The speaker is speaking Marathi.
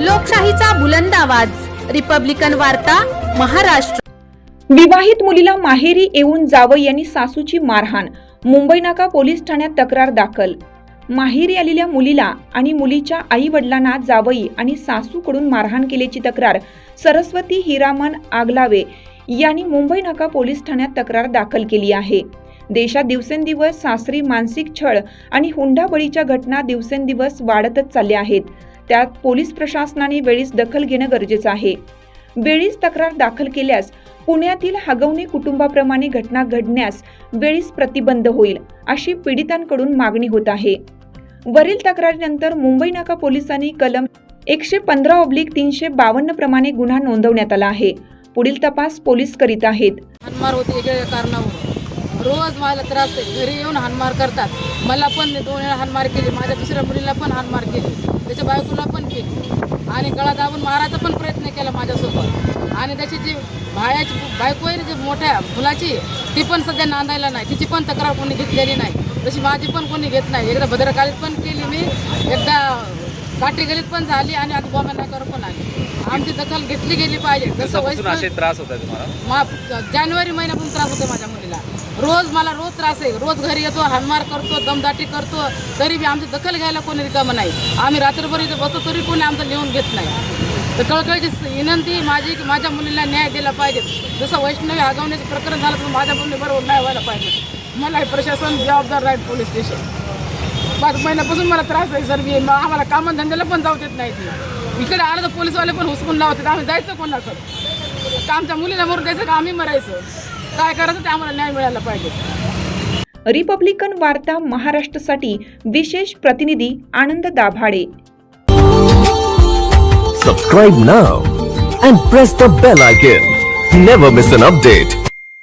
लोकशाहीचा बुलंद आवाज, रिपब्लिकन वार्ता, महाराष्ट्र। विवाहित मुलीला माहेरी येऊन जावई यांनी सासूची मारहाण, मुंबई नाका पोलीस ठाण्यात तक्रार दाखल। माहेरी आलेल्या मुलीला आणि मुलीच्या आई वडिलांना जावई आणि सासूकडून मारहाण केल्याची तक्रार सरस्वती हिरामन आगलावे यांनी मुंबई नाका पोलीस ठाण्यात तक्रार दाखल केली आहे। देशात दिवसेंदिवस सासरी मानसिक छळ आणि हुंडाबळीच्या घटना दिवसेंदिवस वाढतच चालल्या आहेत। त्यात पोलीस प्रशासनाने वेळीच दखल घेणं गरजेचं आहे। वेळीच तक्रार दाखल केल्यास पुण्यातील हगवणे कुटुंबाप्रमाणे घटना घडण्यास वेळीच प्रतिबंध होईल, अशी पीडितांकडून मागणी होत आहे। वरील तक्रारीनंतर मुंबई नाका पोलिसांनी कलम 115/352 प्रमाणे गुन्हा नोंदवण्यात आला आहे। पुढील तपास पोलीस करीत आहेत। हानमार होते एका कारणावरून रोज मला त्रास आहे। घरी येऊन हानमार करतात। मला पण 2 वेळा हानमार केली, माझ्या दुसऱ्या मुलीला पण हानमार केली, त्याच्या बायकोला पण केली आणि गळा दाबून मारायचा पण प्रयत्न केला माझ्यासोबत। आणि त्याची जी बायको आहे जी मोठ्या मुलाची, ती पण सध्या नांदायला नाही, तिची पण तक्रार कोणी घेतलेली नाही, तशी माझी पण कोणी घेत नाही। एकदा भद्रकालीत पण केली मी, एकदा काठी गलीत पण झाली आणि आता बॉम्बेनाकावर पण आली। आमची दखल घेतली गेली पाहिजे। जसं त्रास होता तुम्हाला? जानेवारी महिन्यापासून त्रास होतो माझ्या मुलीला। मला रोज त्रास आहे। रोज घरी येतो, हानमार करतो, दमदाटी करतो, तरी बी आमची दखल घ्यायला कोणी रिकामं नाही। आम्ही रात्रभर इथं बसतो तरी कोणी आमचं लिहून घेत नाही। तर कळकळीची विनंती माझी की माझ्या मुलीला न्याय दिला पाहिजे। जसं वैष्णवी हगवण्याचं प्रकरण झालं तर माझ्या मुलीबरोबर न्याय व्हायला पाहिजे। मला हे प्रशासन जबाबदार राहील। पोलीस स्टेशन 5 महिन्यापासून मला त्रास आहे सर। आम्हाला कामधंद्याला पण जाऊ देत नाही। इकडे आलं तर पोलीसवाले पण हुसकून लावतात। आम्ही जायचं कोणाकडे? का आमच्या मुलीला मरून द्यायचं का आम्ही मरायचं? काय करायचं ते आम्हाला न्याय मिळायला पाहिजे। रिपब्लिकन वार्ता महाराष्ट्रासाठी विशेष प्रतिनिधी आनंद Dabhade. Subscribe now and press the bell icon. Never miss an update.